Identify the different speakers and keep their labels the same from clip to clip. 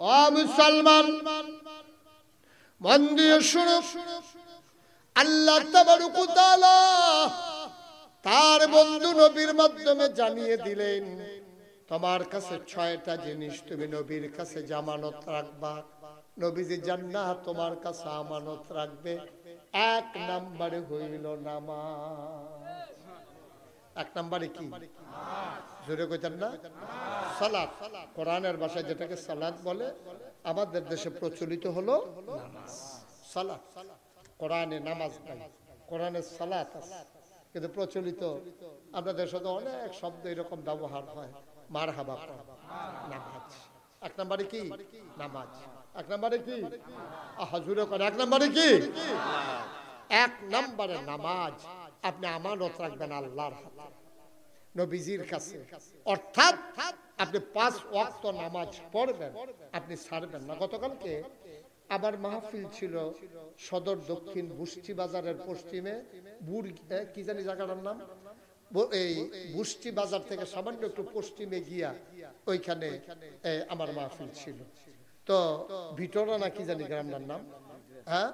Speaker 1: ও মুসলমান, মন দিয়ে শুনো, আল্লাহ তাবারক ওয়া তাআলা তার বন্ধু নবীর মাধ্যমে জানিয়ে দিলেন, তোমার কাছে 6টা জিনিস তুমি নবীর কাছে জামানত রাখবা। নবীজি জান্নাত তোমার কাছে আমানত রাখবে। 1 নম্বরে হইল নামাজ। 1 নম্বরে কি? জোরে কইতেন না? সালাত। কোরআনের ভাষায় যেটাকে সালাত বলে, আমাদের দেশে প্রচলিত হলো নামাজ। সালাত। কোরআনে নামাজ নাই, কোরআনে সালাত আছে, কিন্তু প্রচলিত আপনাদের সাথে অনেক শব্দ এরকম ব্যবহার হয়। মারহাবা নামাজ। 1 নম্বরে কি? নামাজ। 1 নম্বরে কি? জোরে করে 1 নম্বরে কি? 1 নম্বরে নামাজ আপনি আমানত রাখবেন আল্লাহর হাতে, নবীজির কাছে। অর্থাৎ আপনি 5 ওয়াক্ত নামাজ পড়বেন, আপনি ছাড়বেন না। গতকালকে আবার মাহফিল ছিল সদর দক্ষিণ বুষ্টি বাজারের পশ্চিমে, কি জানি জায়গাটার নাম, এই বুষ্টি বাজার থেকে সামান্য একটু পশ্চিমে গিয়া ওইখানে আমার মাহফিল ছিল। তো ভিটোরা না কি জানি গ্রামটার নাম, হ্যাঁ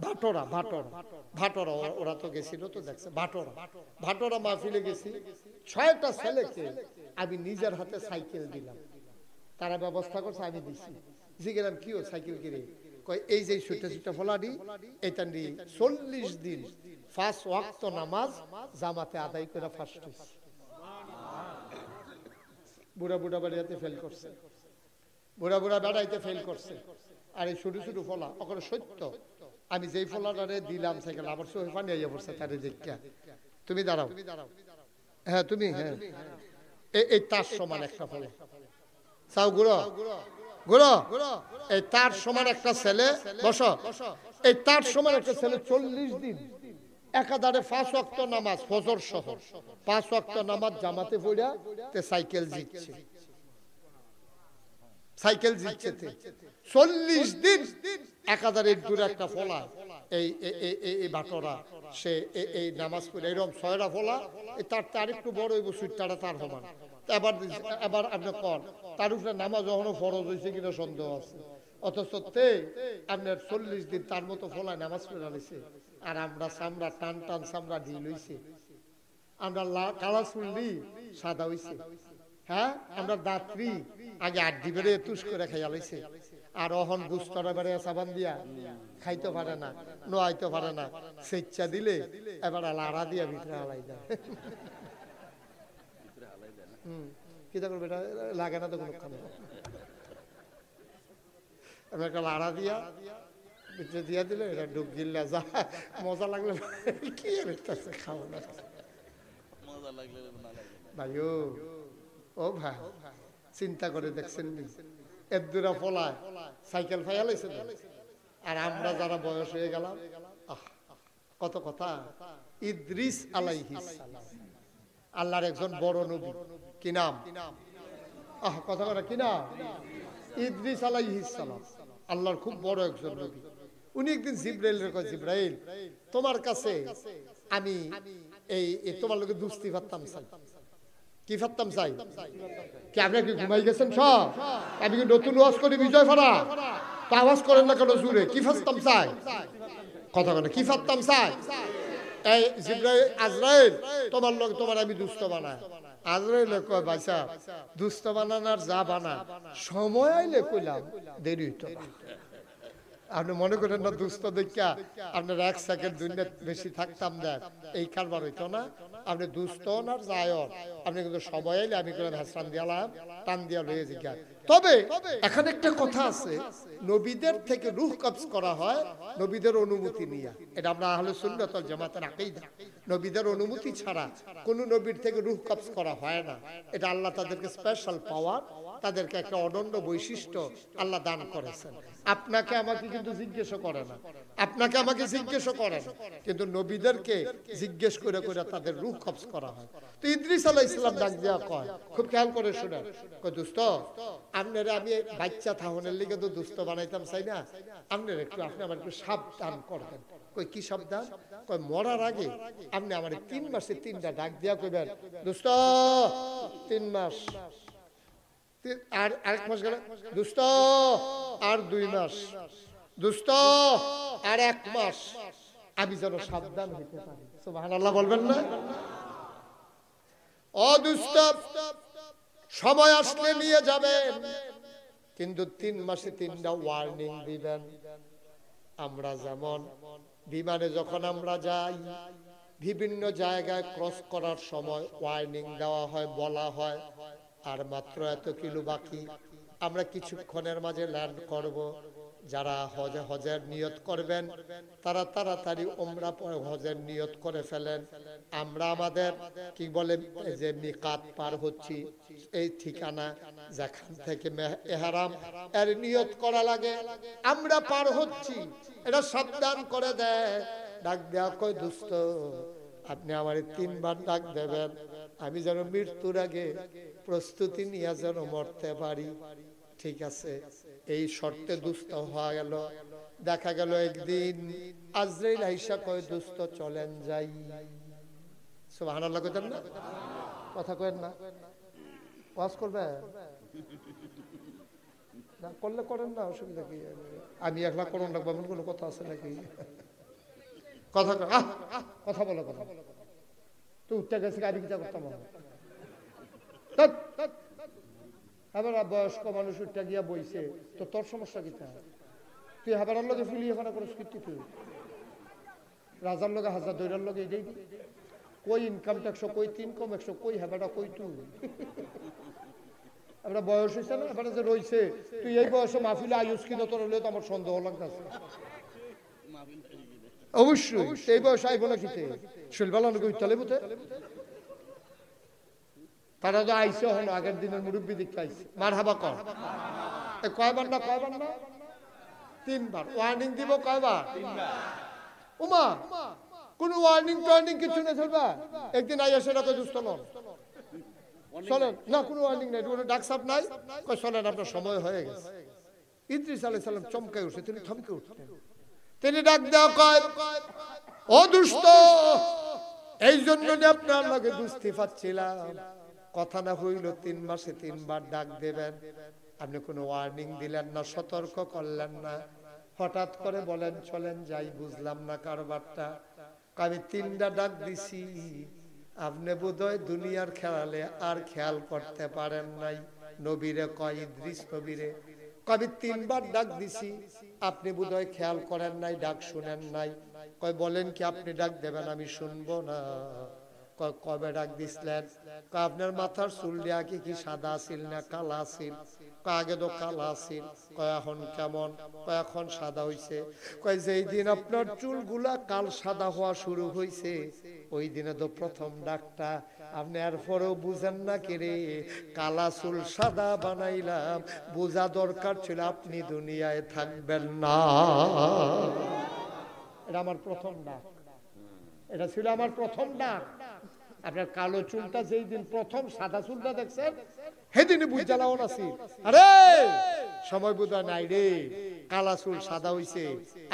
Speaker 1: ভাটোরা, ভাটোরা ওরা তো গেছিল, তো দেখছে ভাটোরা মাহফিলে গেছি। 6টা ছেলেকে আমি নিজের হাতে সাইকেল দিলাম, তারা ব্যবস্থা করছে, আমি দিছি। জিজ্ঞেলাম কি ও সাইকেল কিনে? কয় এই যে ছুটে ফলাডি, এটা নিয়ে 40 দিন 5 ওয়াক্ত নামাজ জামাতে আদায় করে ফার্স্ট হইছে। বুড়া বাড়িতে ফেল করছে, বুড়া বেড়াইতে ফেল করছে। আর এই ছোট ছোট ফলা ওখানে সত্য, আমি যেই ফলাটারে দিলাম সাইকেল আবার চোখে পানি আইয়া পড়ছে। তারে দেখা তুমি দাঁড়াও, হ্যাঁ তুমি, হ্যাঁ এই তার সমান একটা ফলা চাও গুড়ো, এই তার সমান একটা ছেলে, বসো, এই তার সমান একটা ছেলে 40 দিন একাধারে 5 ওয়াক্ত নামাজ ফজর সহ 5 ওয়াক্ত নামাজ জামাতে পড়া তে সাইকেল জিতছে। 40 দিন একাধারে দূরে একটা ফলা এই বাটরা, সে এই নামাজ পড়ে এরকম 6টা ফলা, তার আরেকটু বড় হইব সুইটাটা তার সমান। এবার আপনি কন তার উপরে নামাজ কখনো ফরজ হয়েছে কিনা সন্দেহ আছে। অথচ আপনার 40 দিন তার মতো ফলায় নামাজ পড়া হয়েছে। আর আমরা চামড়া টান চামড়া ঢিল হইছে, আমরা কালা চুল্লি সাদা হইছে, হ্যাঁ আমরা দাঁতরি আগে 8 বেড়ে তুষ করে খাইয়া লইছে। আর অহন গুস্তরা বেড়ে সাবান দিয়া খাইতে পারে না, নোয়াইতে পারে না, স্বেচ্ছা দিলে এবার লাড়া দিয়া ভিতরে হালাই দেয়। কি করবে, এটা লাগে না তো কোনো খানা, একটা লাড়া দিয়া ভিতরে দিয়া দিলে এটা ডুব গিল্লা যা মজা লাগলে কি খাও না ভাইও। ও ভাই চিন্তা করে দেখছেন এদুরা ফলায় সাইকেল ফাইয়ালাইছে, আর আমরা যারা বয়স হয়ে গেলাম, কত কথা। ইদ্রিস আলাইহিস সালাম আল্লাহর একজন বড় নবী, কি নাম? কথা বলে কি নাম? ইদ্রিস আলাইহিস সালাম আল্লাহর খুব বড় একজন নবী। উনি একদিন জিবরাইলের কয়, জিবরাইল তোমার কাছে আমি এই তোমার লোকে দুস্তি ফাত্তাম চাই। কি ফাত্তাম চাই? কি আপনার কি ঘুমাই গেছেন সব? আমি কি নতুন ওয়াজ করি বিজয় ফারা, তা আওয়াজ করেন না কেন জুড়ে? কি ফাত্তাম চাই? কথা বলে কি ফাত্তাম চাই? এই জিবরাইল আজরাইল তোমার লোক, তোমার আমি দুস্থ বানাই। আজরাইল কয় ভাইসা দুস্থ বানানোর যা বানা সময় আইলে কইলাম, দেরি হইতো না। আপনি মনে করেন না দুস্থ দেখা আপনার 1 সেকেন্ড 2 মিনিট বেশি থাকতাম দেন, এই কারবার হইতো না। আপনি দুস্থ না যায়, আপনি কিন্তু সময় আইলে আমি করে হাসান দিয়ালাম, টান দিয়া লয়ে জিজ্ঞাসা। তবে এখানে একটা কথা আছে, নবীদের থেকে রূহ কবজ করা হয় নবীদের অনুমতি নিয়ে। এটা আমরা আহলে সুন্নাত ওয়াল জামাতের আকীদা। নবীদের অনুমতি ছাড়া কোন নবীর থেকে রূহ কবজ করা হয় না। এটা আল্লাহ তাদেরকে স্পেশাল পাওয়ার, তাদেরকে একটা অনন্য বৈশিষ্ট্য আল্লাহ দান করেছেন। আপনাকে আমাকে কিন্তু জিজ্ঞেস করে না, আপনাকে আমাকে জিজ্ঞেস করে না, কিন্তু নবীদেরকে জিজ্ঞেস করে করে তাদের রূহ কবজ করা হয়। তো ইদ্রিস আলাইহিস সালাম ডাক দিয়া কয়, খুব খেয়াল করে শুনেন, কয় দোস্ত আপনারা আমি বাচ্চা থাহনের লিগে তো দুস্থ বানাইতাম চাই না, আপনার একটু আপনি আমার একটু সাবধান করবেন। কই কি সাবধান? কয় মরার আগে আপনি আমার 3 মাসে 3টা ডাক দিয়া কইবেন, দোস্ত 3 মাস আর আরেক মাস গেল, দোস্ত আর 2 মাস, দোস্ত আর 1 মাস, আমি যেন সাবধান হইতে পারি। সুবহানাল্লাহ বলবেন না? ও দোস্ত, সময় আসলে নিয়ে যাবেন, কিন্তু 3 মাসে 3টা ওয়ার্নিং দিবেন। আমরা যেমন বিমানে যখন আমরা যাই, বিভিন্ন জায়গায় ক্রস করার সময় ওয়ার্নিং দেওয়া হয়, বলা হয় আর মাত্র এত কিলো বাকি, আমরা কিছুক্ষণের মাঝে ল্যান্ড করব। যারা হজের নিয়ত করবেন তারা তাড়াতাড়ি উমরা পরে হজের নিয়ত করে ফেলেন। আমরা আমাদের কি বলে যে মিকাত পার হচ্ছি, এই ঠিকানা যেখান থেকে ইহরাম এর নিয়ত করা লাগে, আমরা পার হচ্ছি, এটা সাবধান করে দেয়। ডাক দেয়া কই, দোস্ত আপনি আমার 3 বার ডাক দেবেন, আমি যেন মৃত্যুর আগে প্রস্তুতি নিয়ে যেন মরতে পারি। ঠিক আছে, এই শর্তে দুস্থ হয়ে গেল। দেখা গেল একদিন আজরাইল আইসা কয়, দোস্ত চলেন যাই। সুবহানাল্লাহ কইতেন না? কথা কইেন না, ওয়াজ করবে না, করলে করেন না, অসুবিধা কি? আমি একলা করুন লাগবো এমন কোনো কথা আছে নাকি? কথা কথা বলো, কথা তুই উঠতে গেছে, আমি কিটা করতাম? এবার বয়স্ক মানুষ উঠতে গিয়া বইছে, তো তোর সমস্যা কিটা? তুই হাবারের লগে ফিলিয়ে খানা করিস কীর্তি, তুই রাজার লগে হাজার দৈরার লগে এটাই কই ইনকাম ট্যাক্স, কই 3 কম 100, কই হাবাটা কই তুই? আমরা বয়স হয়েছে না, এবারে যে রয়েছে, তুই এই বয়সে মাহফিলে আয়ুষ কিনা তোর হলে তো আমার সন্দেহ লাগতেছে। অবশ্যই এই বয়সে আইব না কিতে শৈলবালানো কইতালে বুতে, তারা তো আইসে হন আগের দিনের মুরব্বী দিকে আইসে। মারহাবা কর, কয়বার না 3 বার ওয়ার্নিং দিব। কয়বার? 3 বার। উমা কোন ওয়ার্নিং টর্নিং কিছু না, চলবা একদিন আইয়া সেটা কই, দুস্থ নন চলেন না, কোনো ওয়ার্নিং নাই, কোনো ডাক সাপ নাই, কই চলেন আপনার সময় হয়ে গেছে। ইদ্রিস আলাইহিস সালাম চমকাই উঠছে, তিনি থমকে উঠলেন, তিনি ডাক দেওয়া কয়, ও দুস্থ, এই জন্য আপনার লগে দুস্থি পাচ্ছিলাম, কথা না হইল 3 মাসে 3 বার ডাক দেবেন, আপনি কোনো ওয়ার্নিং দিলেন না, সতর্ক করলেন না, হঠাৎ করে বলেন চলেন যাই। বুঝলাম না কারবারটা। আমি 3টা ডাক দিছি, আপনি বোধহয় দুনিয়ার খেয়ালে আর খেয়াল করতে পারেন নাই। নবীরে কয়, ইদ্রিস নবীরে, আমি 3 বার ডাক দিছি, আপনি বোধহয় খেয়াল করেন নাই, ডাক শুনেন নাই। কয় বলেন কি আপনি ডাক দেবেন, আমি শুনবো না। কয় কবে ডাক দিছিলেন? কয় আপনার মাথার চুল দিয়া কি সাদা আছিল না কালা আছিল? কয় আগে তো কালা আছিল। কয় এখন কেমন? কয় এখন সাদা হইছে। কয় যেই দিন আপনার চুলগুলা কাল সাদা হওয়া শুরু হইছে, ওই দিনে তো প্রথম ডাকটা। আপনি এরপরেও বুঝেন না কেরে, কালা চুল সাদা বানাইলাম, বোঝা দরকার ছিল আপনি দুনিয়ায় থাকবেন না। এটা আমার প্রথম ডাক, এটা ছিল আমার প্রথম ডাক। আপনার কালো চুলটা যেই দিন প্রথম সাদা চুলটা দেখছেন, সেদিনই বুঝালাও নাছি, আরে সময় বোধহয় নাই রে, কালা চুল সাদা হইছে,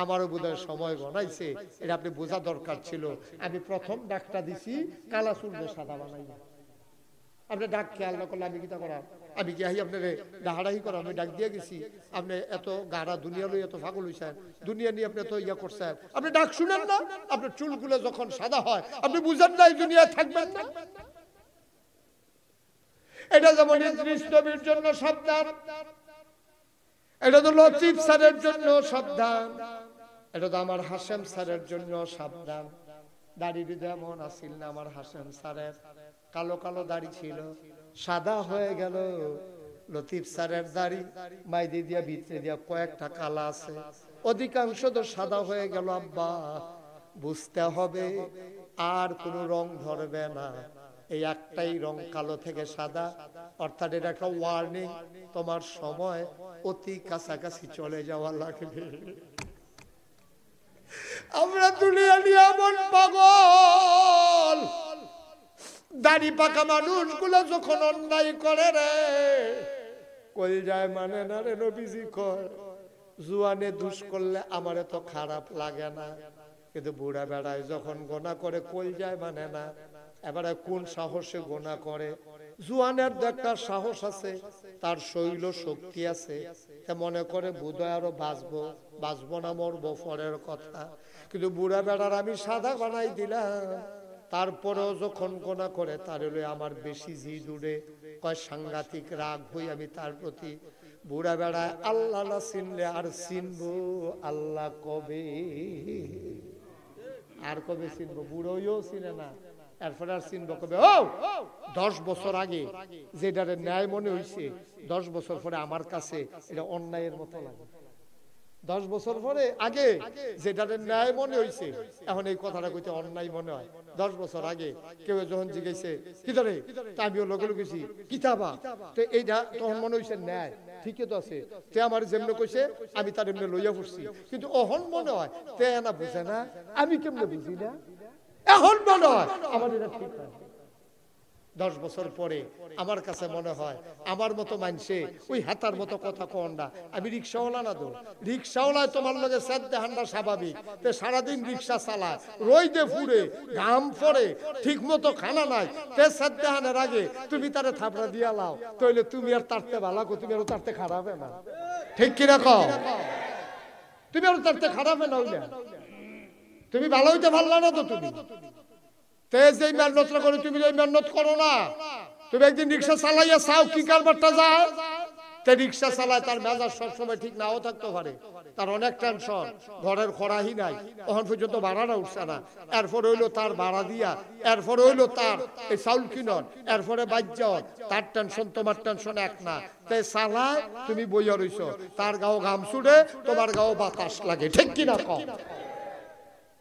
Speaker 1: আমারও বোধহয় সময় গনাইছে, এটা আপনি বোঝা দরকার ছিল। আমি প্রথম ডাকটা দিছি, কালা চুল সাদা বানাইবা। আপনি ডাক খেয়াল না করলে আমি কিটা করার? আমি কি আহি আপনার ডাহাডাহি করা? আমি ডাক দিয়ে গেছি, আপনি এত গাড়া দুনিয়া লই এত পাগল হইছেন, দুনিয়া নিয়ে আপনি এত ইয়া করছেন, আপনি ডাক শুনেন না? আপনার চুলগুলো যখন সাদা হয় আপনি বুঝেন না এই দুনিয়ায় থাকবেন না? এটা যেমন ইদ্রিস নবীর জন্য সাবধান, এটা তো লতিফ স্যারের জন্য সাবধান, এটা তো আমার হাশেম স্যারের জন্য সাবধান। দাড়ি যেমন আসিল না আমার হাশেম স্যারের, কালো কালো দাড়ি ছিল, সাদা হয়ে গেল। লতিফ স্যারের দাড়ি মাইদি দিয়া ভিতরে দিয়া কয়েকটা কালা আছে, অধিকাংশ তো সাদা হয়ে গেল। আব্বা বুঝতে হবে আর কোনো রং ধরবে না, এই একটাই রং কালো থেকে সাদা, অর্থাৎ এটা একটা ওয়ার্নিং, তোমার সময় অতি কাছাকাছি চলে যাওয়া লাগবে। আমরা দুনিয়া নিয়ে এমন পাগল, দাড়ি পাকা মানুষগুলো যখন অন্যায় করে রে, কই যায় মানে না রে। নবীজি কয়, জুয়ানে দুষ করলে আমার এত খারাপ লাগে না, কিন্তু বুড়া বেড়ায় যখন গোনা করে কই যায় মানে না। এবারে কোন সাহসে গোনা করে? জুয়ানের একটা সাহস আছে, তার শৈল শক্তি আছে, তা মনে করে বোধহয় আরো বাঁচবো না, মরবো পরের কথা। কিন্তু বুড়া বেড়ার আমি সাদা বানাই দিলাম, তারপরেও যখন গোনা করে তার হলে আমার বেশি জিদ উড়ে, কয় সাংঘাতিক রাগ হই আমি তার প্রতি। বুড়া বেড়ায় আল্লাহ না চিনলে আর চিনবো আল্লাহ কবে, আর কবে চিনবো? বুড়োও চিনে না, এরপরে আর চিনবো কবে? ও 10 বছর আগে যেটারে ন্যায় মনে হইছে, 10 বছর পরে আমার কাছে এটা অন্যায়ের মতো লাগে। 10 বছর পরে আগে যেটারে ন্যায় মনে হইছে, এখন এই কথাটা কইতে অন্যায় মনে হয়। 10 বছর আগে কেউ যখন জিজ্ঞেসে কিতারে, তা আমিও লগে লগেছি কিতাবা, তো এইটা তখন মনে হইছে ন্যায়, ঠিকই তো আছে, তে আমার যেমনে কইছে আমি তার এমনি লইয়া পড়ছি। কিন্তু অহন মনে হয় তে না বুঝে না, আমি কেমনে বুঝি না, এখন মনে হয় আমার এটা ঠিক না। 10 বছর পরে আমার কাছে মনে হয় আমার মতো মানুষে ওই হাতার মতো কথা কন না। আমি রিক্সাওয়ালা না, তো রিক্সাওয়ালায় তোমার লগে শ্রদ্ধা হান্ডা স্বাভাবিক, তো সারাদিন রিক্সা চালায়, রইদে ফুরে, ঘাম পড়ে, ঠিক মতো খানা নাই, তে শ্রদ্ধা হানের আগে তুমি তারে থাপড়া দিয়া লাও, তাইলে তুমি আর তারতে ভালো কো, তুমি আর তারতে খারাপ না, ঠিক কিনা কও? তুমি আর তারতে খারাপ না হইলে তুমি ভালো হইতে পারলা না, তো তুমি তেজেই মেহনত করে, তুমি এই মেহনত করো না। তুমি একদিন রিক্সা চালাইয়া চাও কি কারবারটা যায়, তে রিক্সা চালায় তার মেজাজ সবসময় ঠিক নাও থাকতে পারে, তার অনেক টেনশন, ঘরের খরাহি নাই, তখন পর্যন্ত ভাড়াটা উঠছে না, এরপরে হইলো তার ভাড়া দিয়া, এরপরে হইলো তার এই চাউল কিনন, এরপরে বাজ্য, তার টেনশন তোমার টেনশন এক না, তাই চালায় তুমি বইয়া রইছ, তার গাও ঘাম ছুড়ে, তোমার গাও বাতাস লাগে, ঠিক কিনা কও?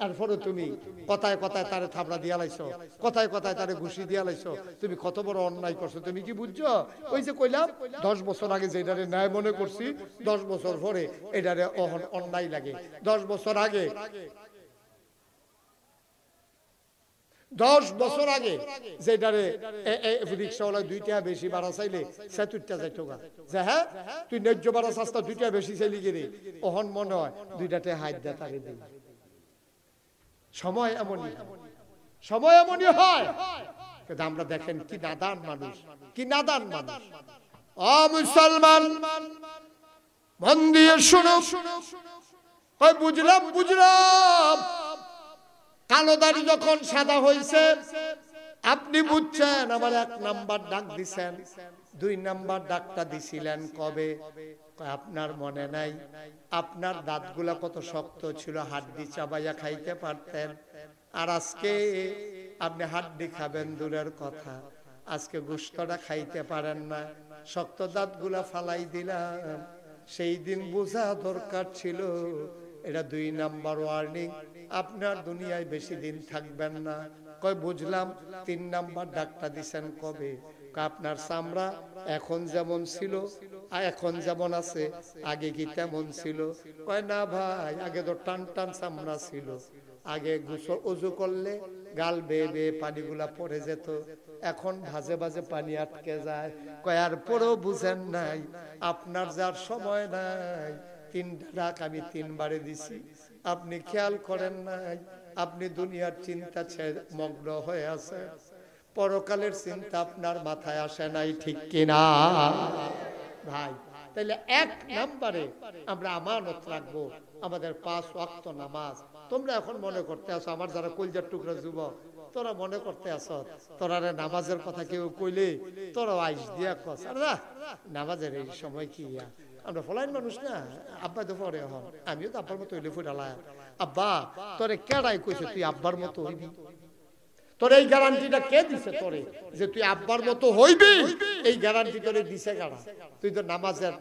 Speaker 1: এরপরে তুমি কথায় কথায় তারে থাপড়া দিয়া লাইছো, কথায় কথায় তারে ঘুষি দিয়া লাইছো, তুমি কত বড় অন্যায় করছো, তুমি কি বুঝছো? ওই যে কইলাম 10 বছর আগে যেটারে ন্যায় মনে করছি, 10 বছর পরে এটারে অন্যায় লাগে। 10 বছর আগে 10 বছর আগে যেটারে রিক্সাওয়ালা 2 টাকা বেশি ভাড়া চাইলে 70 টাকা যাইতো গা, যে হ্যাঁ তুই ন্যায্য ভাড়া চাস্তা 2 টাকা বেশি চাইলি গেলে, ওহন মনে হয় 2টাতে হাত দেয় তারে দিই। সময় এমনই, সময় এমনই হয়। কিন্তু আমরা দেখেন কি নাদান মানুষ, কি নাদান মানুষ। ও মুসলমান মন দিয়ে শুনো, বুঝলাম বুঝলাম, কালো দাড়ি যখন সাদা হয়েছে আপনি বুঝছেন, আমার 1 নাম্বার ডাক দিছেন, 2 নাম্বার ডাকটা দিছিলেন কবে? আপনার মনে নাই? আপনার দাঁতগুলা কত শক্ত ছিল, হাড্ডি চাবাইয়া খাইতে পারতেন, আর আজকে আপনি হাড্ডি খাবেন দূরের কথা, আজকে গোশতটা খাইতে পারেন না, শক্ত দাঁতগুলা ফালাই দিলাম। সেই দিন বোঝা দরকার ছিল, এটা 2 নাম্বার ওয়ার্নিং, আপনার দুনিয়ায় বেশি দিন থাকবেন না। কয় বুঝলাম, 3 নাম্বার ডাকটা দিছেন কবে? আপনার চামড়া এখন যেমন ছিল, এখন যেমন আছে, আগে কি তেমন ছিল? কয় না ভাই, আগে তো টান টান চামড়া ছিল, আগে ওযু করলে গাল বেয়ে বেয়ে পানিগুলা পড়ে যেত, এখন ভাজে ভাজে পানি আটকে যায়। কয় আর পরেও বুঝেন নাই, আপনার যার সময় নাই, 3 ডাক আমি 3 বারে দিছি, আপনি খেয়াল করেন নাই, আপনি দুনিয়ার চিন্তা ছেড়ে মগ্ন হয়ে আছে, পরকালের চিন্তা আপনার মাথায় আসে নাই, ঠিক কিনা ভাই? তাইলে 1 নম্বরে আমরা আমানত রাখবো আমাদের 5 ওয়াক্ত নামাজ। তোমরা এখন মনে করতে আছো, আমার যারা কলজার টুকরা যুবক, তোরা মনে করতে আছো তোরা নামাজের কথা কেউ কইলে তোরা আইস দিয়া কস, আরে নামাজের এই সময় কি, আমরা ফলাইন মানুষ না, আব্বা তো পরে হন, আমিও তো আব্বার মতো হইলে ফুটালা। আব্বা তোরে কেডাই কইছে তুই আব্বার মতো হইবি? তোর এই গ্যারান্টিটা কে দিছে তোরে যে তুই আব্বার মতো হইবি? এই গ্যারান্টি তোরে দিছে কারা? তুই তো নামাজের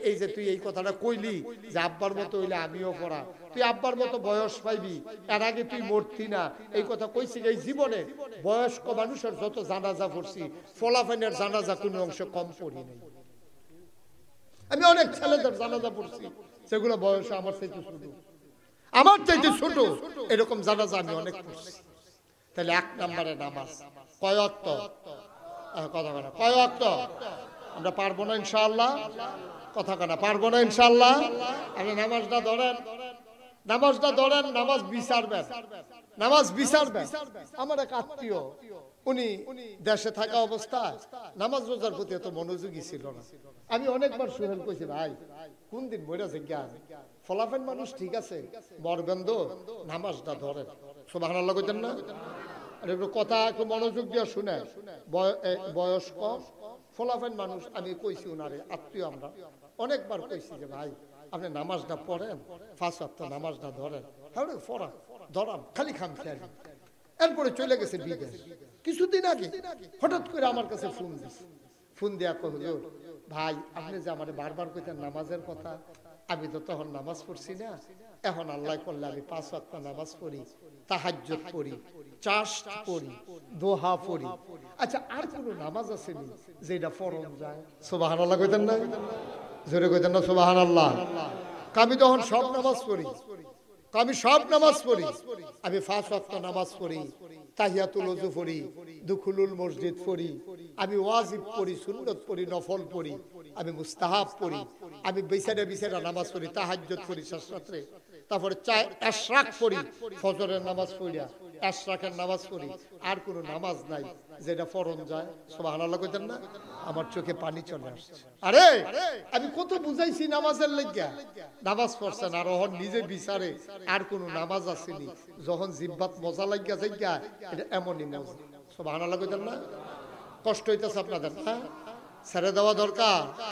Speaker 1: এই যে তুই এই কথাটা কইলি যে আব্বার মতো হইলে আমিও পড়া, তুই আব্বার মতো বয়স পাইবি, এর আগে তুই মরতি না, এই কথা কইছি। এই জীবনে বয়স্ক মানুষের যত জানাজা পড়ছি, ফলাফাইনের জানাজা কোনো অংশ কম পড়ি নাই। আমি অনেক ছেলেদের জানাজা পড়ছি সেগুলো বয়স আমার চাইতে ছোট, আমার চাইতে ছোট, এরকম জানাজা আমি অনেক পড়ছি। তাহলে 1 নম্বরে নামাজ কয় ওয়াক্ত? কথা বলা কয় ওয়াক্ত? আমরা পারবো না ইনশাআল্লাহ, কথা কানা পারবো না ইনশাআল্লাহ। আপনি নামাজটা ধরেন, নামাজটা ধরেন, নামাজ বিচারবেন, নামাজ বিচারবেন। আমার এক আত্মীয় উনি দেশে থাকা অবস্থায় নামাজ রোজার প্রতি এত মনোযোগী ছিল না। আমি অনেকবার সোহেল কইছি, ভাই কোন দিন মরেছে জ্ঞান, ফলাফেন মানুষ ঠিক আছে, বরগন্ধ নামাজটা ধরেন। সুবহানাল্লাহ কইতেন না? আর একটু কথা একটু মনোযোগ দিয়ে শুনে, বয়স কম ফলাফেন মানুষ। আমি কইছি উনারে, আত্মীয় আমরা অনেকবার কইছি যে ভাই আপনি নামাজটা পড়েন, 5 ওয়াক্ত নামাজটা ধরেন। হ্যাঁ পড়া ধরাম, খালি খাম খেয়াল। এরপরে চলে গেছে বিদেশ। কিছুদিন আগে হঠাৎ করে আমার কাছে ফোন দিছে, ফোন দেয়া কইল, ভাই আপনি যে আমার বারবার কইতেন নামাজের কথা, আমি তো তখন নামাজ পড়ছি না, এখন আল্লাহ করলে আমি 5 ওয়াক্ত নামাজ পড়ি, তাহাজ্জুদ পড়ি, চাষ্ট পড়ি, দোহা পড়ি। আচ্ছা আর কোন নামাজ আছে নি যেটা ফরজ যায়? সুবহানাল্লাহ কইতেন না? জোরে কইতেন না সুবহানাল্লাহ? আমি তখন সব নামাজ পড়ি, আমি সব নামাজ পড়ি। আমি 5 ওয়াক্ত নামাজ পড়ি, তাহিয়াতুল ওযু পড়ি, দুখুলুল মসজিদ পড়ি, আমি ওয়াজিব পড়ি, সুন্নত পড়ি, নফল পড়ি, আমি মুস্তাহাব পড়ি, আমি বিছানা বিছানা নামাজ পড়ি, তাহাজ্জুদ পড়ি শেষ রাত্রে, তারপরে ইশরাক পড়ি, ফজরের নামাজ পড়িয়া ইশরাকের নামাজ পড়ি। আর কোন নামাজ নাই যেটা ফরজ যায়। সুবহানাল্লাহ কইতেন না? আমার চোখে পানি চলে আসছে। আরে আমি কত বুঝাইছি নামাজের লাগিয়া, নামাজ পড়ছেন আর ওহন নিজে বিচারে আর কোন নামাজ আসেনি। যখন জিহ্বাত মজা লাগিয়া যাইয়া, এটা এমনই মজা। সুবহানাল্লাহ কইতেন না? কষ্ট হইতেছে আপনাদের? হ্যাঁ, ছেড়ে দেওয়া দরকার।